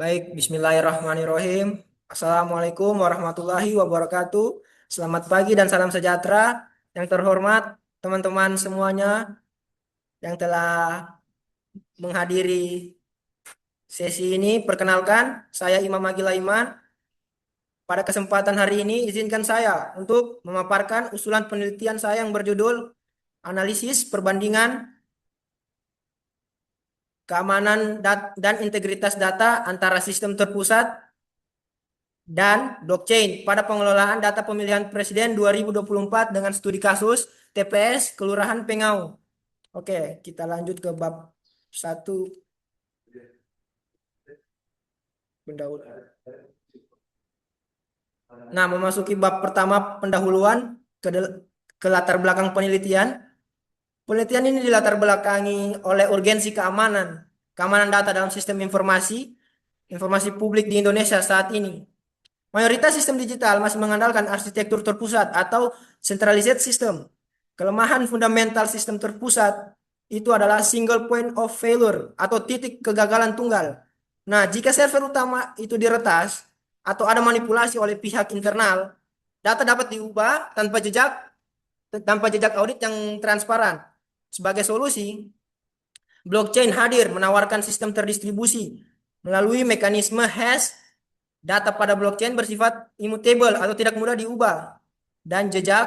Baik, Bismillahirrahmanirrahim. Assalamualaikum warahmatullahi wabarakatuh. Selamat pagi dan salam sejahtera. Yang terhormat teman-teman semuanya yang telah menghadiri sesi ini. Perkenalkan, saya Imam Agila Iman. Pada kesempatan hari ini, izinkan saya untuk memaparkan usulan penelitian saya yang berjudul Analisis Perbandingan Keamanan dan Integritas Data Antara Sistem Terpusat dan blockchain pada pengelolaan data pemilihan presiden 2024 dengan studi kasus TPS Kelurahan Pengau. Oke, kita lanjut ke bab 1 pendahuluan. Nah, memasuki bab pertama pendahuluan ke latar belakang penelitian. Penelitian ini dilatar belakangi oleh urgensi keamanan data dalam sistem informasi publik di Indonesia saat ini. Mayoritas sistem digital masih mengandalkan arsitektur terpusat atau centralized system. Kelemahan fundamental sistem terpusat itu adalah single point of failure atau titik kegagalan tunggal. Nah, jika server utama itu diretas atau ada manipulasi oleh pihak internal, data dapat diubah tanpa jejak audit yang transparan. Sebagai solusi, blockchain hadir menawarkan sistem terdistribusi melalui mekanisme hash. Data pada blockchain bersifat immutable atau tidak mudah diubah dan jejak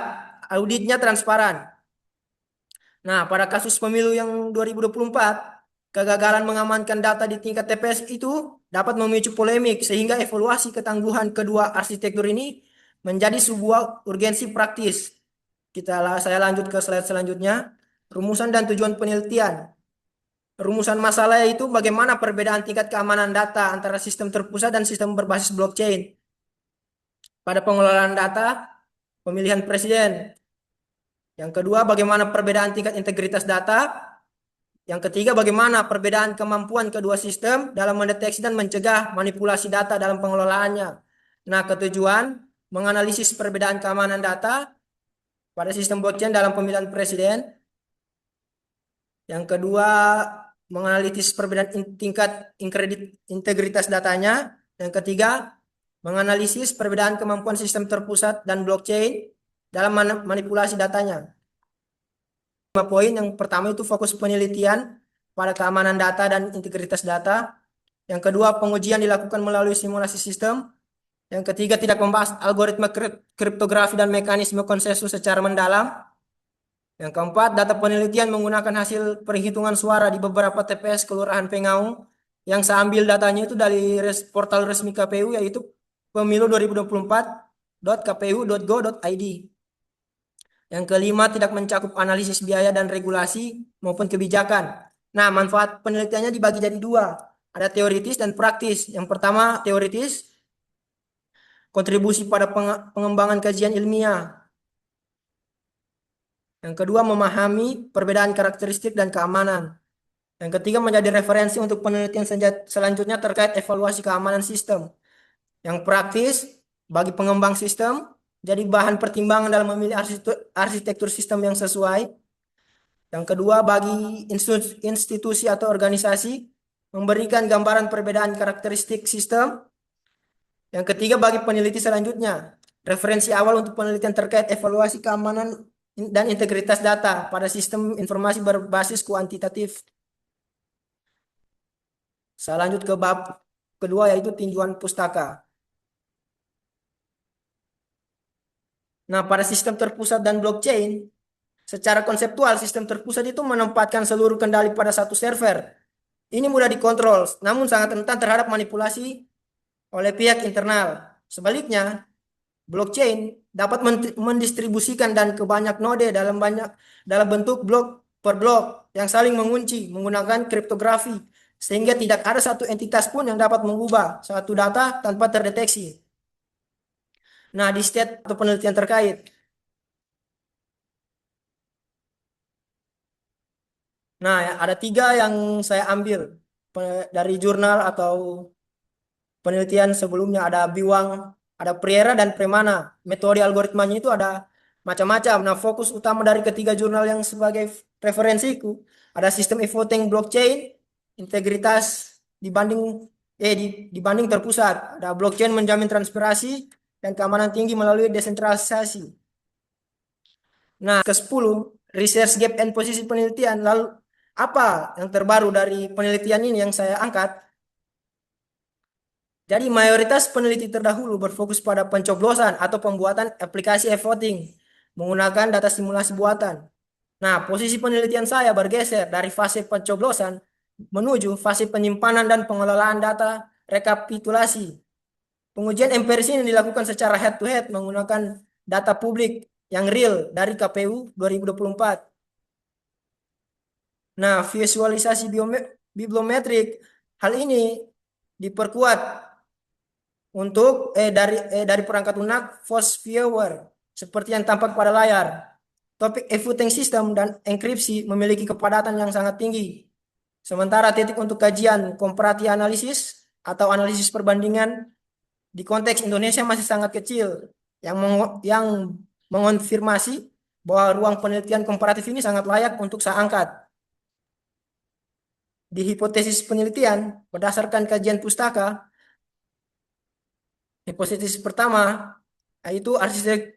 auditnya transparan. Nah, pada kasus pemilu yang 2024, kegagalan mengamankan data di tingkat TPS itu dapat memicu polemik sehingga evaluasi ketangguhan kedua arsitektur ini menjadi sebuah urgensi praktis. Saya lanjut ke slide selanjutnya. Rumusan dan tujuan penelitian. Rumusan masalah itu bagaimana perbedaan tingkat keamanan data antara sistem terpusat dan sistem berbasis blockchain. Pada pengelolaan data pemilihan presiden. Yang kedua, bagaimana perbedaan tingkat integritas data. Yang ketiga, bagaimana perbedaan kemampuan kedua sistem dalam mendeteksi dan mencegah manipulasi data dalam pengelolaannya. Nah, ketujuan menganalisis perbedaan keamanan data pada sistem blockchain dalam pemilihan presiden. Yang kedua, menganalisis perbedaan tingkat integritas datanya. Yang ketiga, menganalisis perbedaan kemampuan sistem terpusat dan blockchain dalam manipulasi datanya. 5 poin. Yang pertama itu fokus penelitian pada keamanan data dan integritas data. Yang kedua, pengujian dilakukan melalui simulasi sistem. Yang ketiga, tidak membahas algoritma kriptografi dan mekanisme konsensus secara mendalam. Yang keempat, data penelitian menggunakan hasil perhitungan suara di beberapa TPS Kelurahan Pengau yang saya ambil datanya itu dari portal resmi KPU yaitu pemilu2024.kpu.go.id. Yang kelima, tidak mencakup analisis biaya dan regulasi maupun kebijakan. Nah, manfaat penelitiannya dibagi jadi dua. Ada teoritis dan praktis. Yang pertama, teoritis, kontribusi pada pengembangan kajian ilmiah. Yang kedua, memahami perbedaan karakteristik dan keamanan. Yang ketiga, menjadi referensi untuk penelitian selanjutnya terkait evaluasi keamanan sistem. Yang praktis, bagi pengembang sistem, jadi bahan pertimbangan dalam memilih arsitektur sistem yang sesuai. Yang kedua, bagi institusi atau organisasi, memberikan gambaran perbedaan karakteristik sistem. Yang ketiga, bagi peneliti selanjutnya, referensi awal untuk penelitian terkait evaluasi keamanan dan integritas data pada sistem informasi berbasis kuantitatif. Saya lanjut ke bab kedua yaitu tinjauan pustaka. Nah, pada sistem terpusat dan blockchain, secara konseptual sistem terpusat itu menempatkan seluruh kendali pada satu server. Ini mudah dikontrol, namun sangat rentan terhadap manipulasi oleh pihak internal. Sebaliknya, blockchain dapat mendistribusikan dan ke banyak node dalam bentuk blok per blok yang saling mengunci menggunakan kriptografi sehingga tidak ada satu entitas pun yang dapat mengubah satu data tanpa terdeteksi. Nah, di state atau penelitian terkait. Nah, ada 3 yang saya ambil dari jurnal atau penelitian sebelumnya. Ada Biwang, ada Priera dan Premana. Metode algoritmanya itu ada macam-macam. Nah, fokus utama dari ketiga jurnal yang sebagai referensiku ada sistem e-voting blockchain, integritas dibanding dibanding terpusat. Ada blockchain menjamin transparansi dan keamanan tinggi melalui desentralisasi. Nah, ke-10, research gap and posisi penelitian. Lalu apa yang terbaru dari penelitian ini yang saya angkat? Jadi mayoritas peneliti terdahulu berfokus pada pencoblosan atau pembuatan aplikasi e-voting menggunakan data simulasi buatan. Nah, posisi penelitian saya bergeser dari fase pencoblosan menuju fase penyimpanan dan pengelolaan data rekapitulasi. Pengujian empiris ini dilakukan secara head-to-head menggunakan data publik yang real dari KPU 2024. Nah, visualisasi bibliometrik hal ini diperkuat dari perangkat lunak Force Viewer seperti yang tampak pada layar. Topik e-voting system dan enkripsi memiliki kepadatan yang sangat tinggi. Sementara titik untuk kajian comparative analisis atau analisis perbandingan di konteks Indonesia masih sangat kecil yang mengonfirmasi bahwa ruang penelitian komparatif ini sangat layak untuk saya angkat. Di hipotesis penelitian berdasarkan kajian pustaka, hipotesis pertama yaitu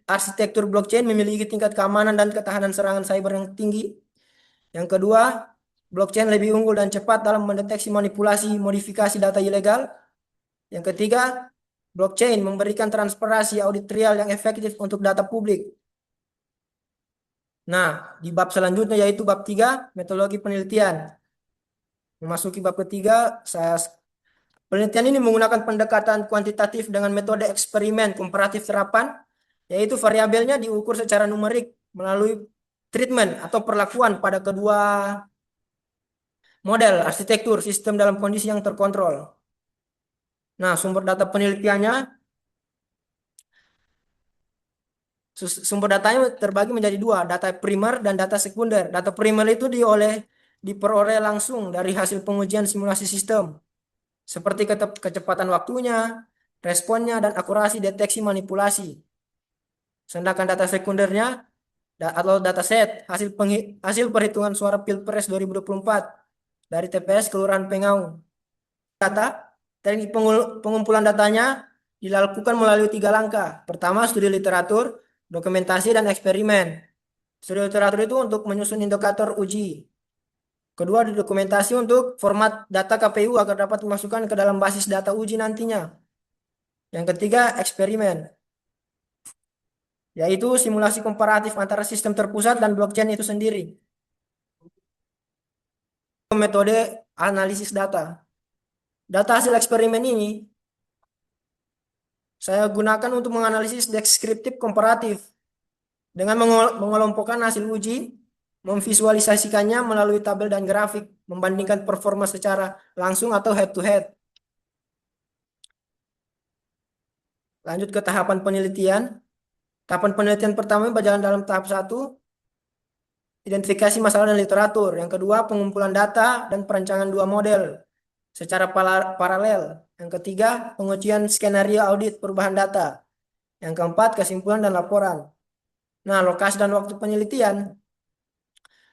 arsitektur blockchain memiliki tingkat keamanan dan ketahanan serangan cyber yang tinggi. Yang kedua, blockchain lebih unggul dan cepat dalam mendeteksi manipulasi modifikasi data ilegal. Yang ketiga, blockchain memberikan transparansi audit real yang efektif untuk data publik. Nah, di bab selanjutnya yaitu bab 3, metodologi penelitian. Memasuki bab ketiga, penelitian ini menggunakan pendekatan kuantitatif dengan metode eksperimen komparatif terapan, yaitu variabelnya diukur secara numerik melalui treatment atau perlakuan pada kedua model arsitektur sistem dalam kondisi yang terkontrol. Nah, sumber data penelitiannya, sumber datanya terbagi menjadi dua, data primer dan data sekunder. Data primer itu diperoleh langsung dari hasil pengujian simulasi sistem, seperti kecepatan waktunya, responnya, dan akurasi deteksi manipulasi. Sedangkan data sekundernya atau dataset hasil perhitungan suara Pilpres 2024 dari TPS Kelurahan Pengau. Teknik pengumpulan datanya dilakukan melalui 3 langkah. Pertama, studi literatur, dokumentasi, dan eksperimen. Studi literatur itu untuk menyusun indikator uji. Kedua, dokumentasi untuk format data KPU agar dapat dimasukkan ke dalam basis data uji nantinya. Yang ketiga, eksperimen, yaitu simulasi komparatif antara sistem terpusat dan blockchain itu sendiri. Metode analisis data. Data hasil eksperimen ini saya gunakan untuk menganalisis deskriptif komparatif dengan mengelompokkan hasil uji, memvisualisasikannya melalui tabel dan grafik, membandingkan performa secara langsung atau head to head. Lanjut ke tahapan penelitian. Tahapan penelitian pertama berjalan dalam tahap 1, identifikasi masalah dan literatur. Yang kedua, pengumpulan data dan perancangan 2 model secara paralel. Yang ketiga, pengujian skenario audit perubahan data. Yang keempat, kesimpulan dan laporan. Nah, lokasi dan waktu penelitian.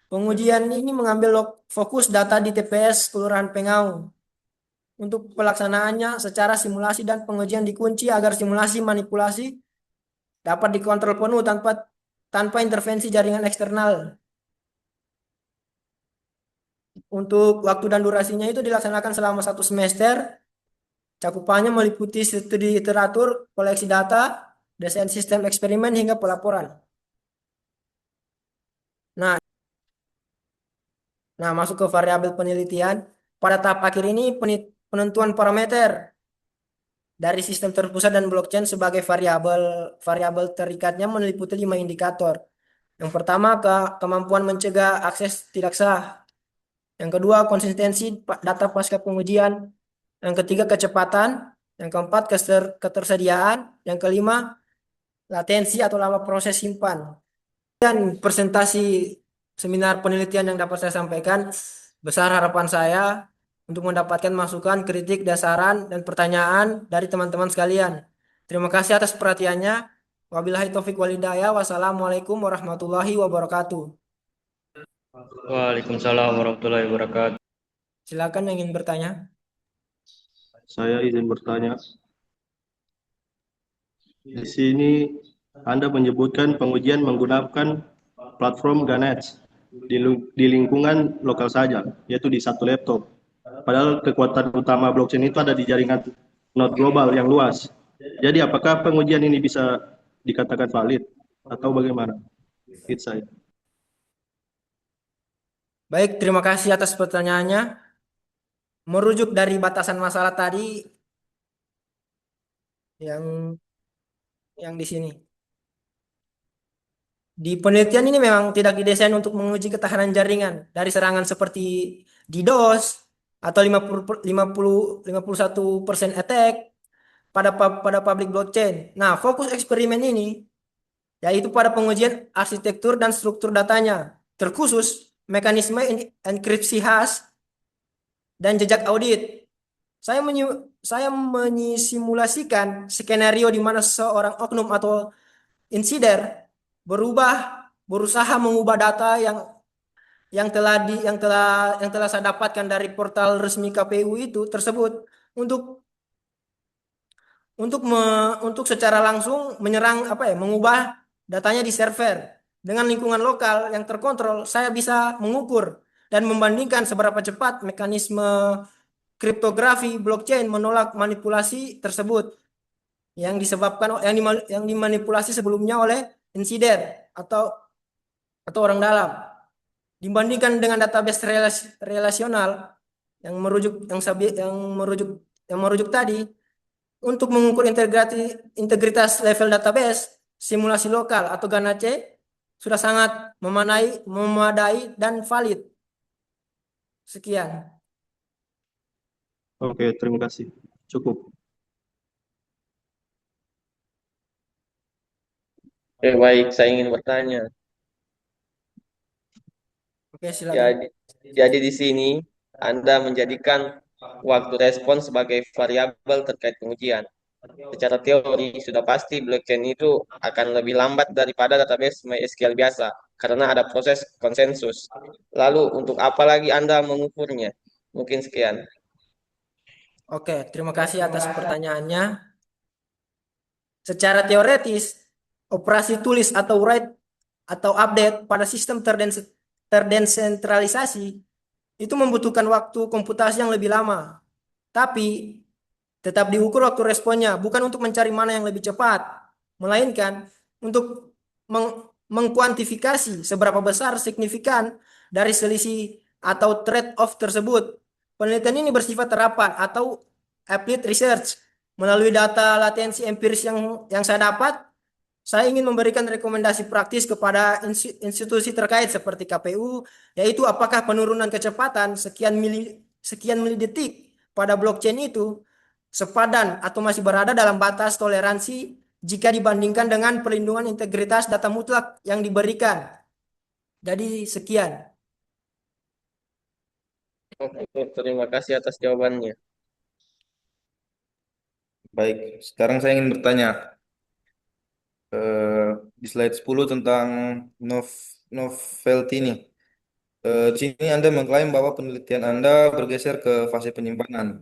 Pengujian ini mengambil fokus data di TPS Kelurahan Pengau. Untuk pelaksanaannya secara simulasi dan pengujian dikunci agar simulasi manipulasi dapat dikontrol penuh tanpa intervensi jaringan eksternal. Untuk waktu dan durasinya itu dilaksanakan selama 1 semester. Cakupannya meliputi studi literatur, koleksi data, desain sistem eksperimen, hingga pelaporan. Nah, masuk ke variabel penelitian. Pada tahap akhir ini penentuan parameter dari sistem terpusat dan blockchain sebagai variabel terikatnya meliputi 5 indikator. Yang pertama, kemampuan mencegah akses tidak sah. Yang kedua, konsistensi data pasca pengujian. Yang ketiga, kecepatan. Yang keempat, ketersediaan. Yang kelima, latensi atau lama proses simpan. Dan presentasi seminar penelitian yang dapat saya sampaikan, besar harapan saya untuk mendapatkan masukan, kritik, dan saran dan pertanyaan dari teman-teman sekalian. Terima kasih atas perhatiannya. Wabillahi taufik walhidayah. Wassalamualaikum warahmatullahi wabarakatuh. Waalaikumsalam warahmatullahi wabarakatuh. Silakan yang ingin bertanya. Saya izin bertanya. Di sini Anda menyebutkan pengujian menggunakan platform Ganesh di lingkungan lokal saja, yaitu di satu laptop. Padahal kekuatan utama blockchain itu ada di jaringan node global yang luas. Jadi apakah pengujian ini bisa dikatakan valid atau bagaimana? Itu saya. Baik, terima kasih atas pertanyaannya. Merujuk dari batasan masalah tadi yang di sini. Di penelitian ini memang tidak didesain untuk menguji ketahanan jaringan dari serangan seperti DDoS atau 51% attack pada public blockchain. Nah, fokus eksperimen ini yaitu pada pengujian arsitektur dan struktur datanya, terkhusus mekanisme enkripsi hash dan jejak audit. Saya menyisimulasikan skenario di mana seorang oknum atau insider berusaha mengubah data yang telah saya dapatkan dari portal resmi KPU itu tersebut untuk untuk secara langsung menyerang mengubah datanya di server. Dengan lingkungan lokal yang terkontrol, saya bisa mengukur dan membandingkan seberapa cepat mekanisme kriptografi blockchain menolak manipulasi tersebut yang dimanipulasi sebelumnya oleh insider atau orang dalam, dibandingkan dengan database relasional yang merujuk tadi. Untuk mengukur integritas level database, simulasi lokal atau Ganache sudah sangat memadai dan valid. Sekian. Oke, terima kasih. Cukup. Oke, baik, saya ingin bertanya. Oke, silakan. Jadi di sini Anda menjadikan waktu respon sebagai variabel terkait pengujian. Secara teori sudah pasti blockchain itu akan lebih lambat daripada database MySQL biasa karena ada proses konsensus. Lalu untuk apa lagi Anda mengukurnya? Mungkin sekian. Oke, terima kasih atas pertanyaannya. Secara teoretis, operasi tulis atau write atau update pada sistem terdesentralisasi itu membutuhkan waktu komputasi yang lebih lama. Tapi tetap diukur waktu responnya, bukan untuk mencari mana yang lebih cepat, melainkan untuk mengkuantifikasi seberapa besar signifikan dari selisih atau trade-off tersebut. Penelitian ini bersifat terapan atau applied research. Melalui data latensi empiris yang saya dapat, saya ingin memberikan rekomendasi praktis kepada institusi terkait seperti KPU, yaitu apakah penurunan kecepatan sekian milidetik pada blockchain itu sepadan atau masih berada dalam batas toleransi jika dibandingkan dengan perlindungan integritas data mutlak yang diberikan. Jadi sekian. Oke, terima kasih atas jawabannya. Baik, sekarang saya ingin bertanya di slide 10 tentang novelty ini. Di sini Anda mengklaim bahwa penelitian Anda bergeser ke fase penyimpanan.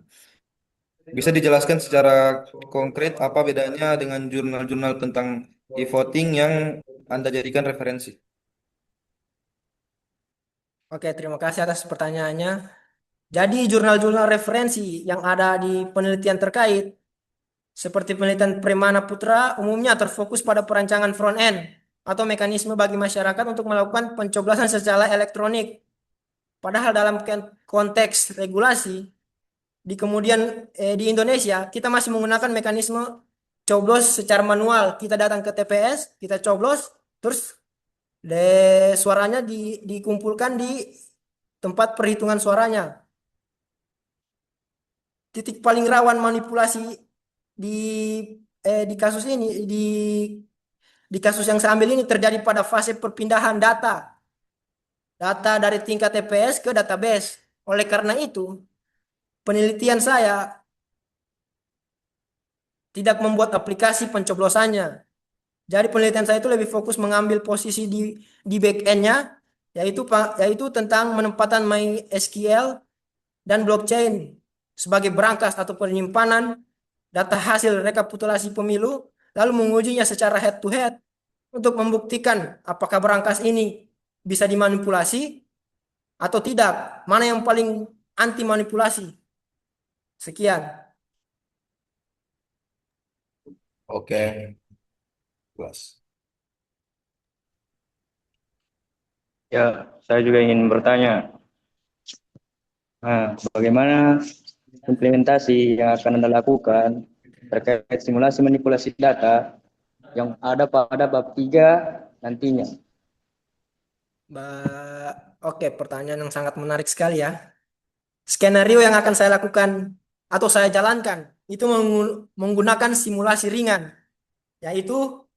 Bisa dijelaskan secara konkret apa bedanya dengan jurnal-jurnal tentang e-voting yang Anda jadikan referensi? Oke, terima kasih atas pertanyaannya. Jadi jurnal-jurnal referensi yang ada di penelitian terkait seperti penelitian Premana Putra umumnya terfokus pada perancangan front-end atau mekanisme bagi masyarakat untuk melakukan pencoblosan secara elektronik. Padahal dalam konteks regulasi di Indonesia kita masih menggunakan mekanisme coblos secara manual. Kita datang ke TPS, kita coblos, terus suaranya dikumpulkan di tempat perhitungan suaranya. Titik paling rawan manipulasi di di kasus ini di kasus yang saya ambil ini terjadi pada fase perpindahan data dari tingkat TPS ke database. Oleh karena itu, penelitian saya tidak membuat aplikasi pencoblosannya. Jadi penelitian saya itu lebih fokus mengambil posisi di back-end-nya, yaitu tentang penempatan MySQL dan blockchain sebagai berangkas atau penyimpanan data hasil rekapitulasi pemilu, lalu mengujinya secara head to head untuk membuktikan apakah berangkas ini bisa dimanipulasi atau tidak. Mana yang paling anti manipulasi? Sekian. Oke. Kelas. Ya, saya juga ingin bertanya. Nah, bagaimana implementasi yang akan Anda lakukan terkait simulasi manipulasi data yang ada pada bab 3 nantinya? Oke, pertanyaan yang sangat menarik sekali ya. Skenario yang akan saya lakukan atau saya jalankan itu menggunakan simulasi ringan, yaitu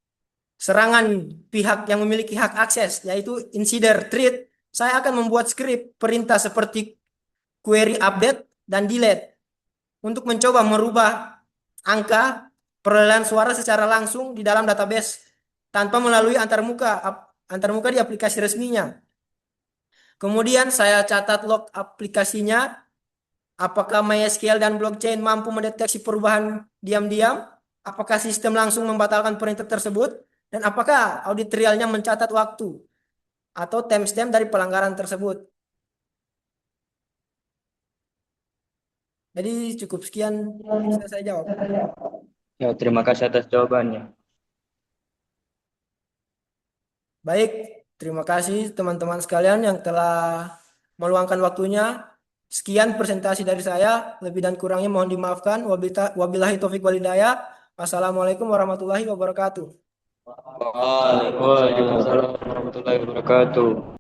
serangan pihak yang memiliki hak akses, yaitu insider threat. Saya akan membuat skrip perintah seperti query update dan delete untuk mencoba merubah angka perolehan suara secara langsung di dalam database tanpa melalui antarmuka di aplikasi resminya. Kemudian saya catat log aplikasinya, apakah MySQL dan blockchain mampu mendeteksi perubahan diam-diam, apakah sistem langsung membatalkan perintah tersebut, dan apakah audit realnya mencatat waktu atau timestamp dari pelanggaran tersebut. Jadi cukup sekian bisa saya jawab. Ya, terima kasih atas jawabannya. Baik, terima kasih teman-teman sekalian yang telah meluangkan waktunya. Sekian presentasi dari saya. Lebih dan kurangnya mohon dimaafkan. Wabillahi taufik walhidayah. Wassalamualaikum warahmatullahi wabarakatuh. Waalaikumsalam warahmatullahi wabarakatuh.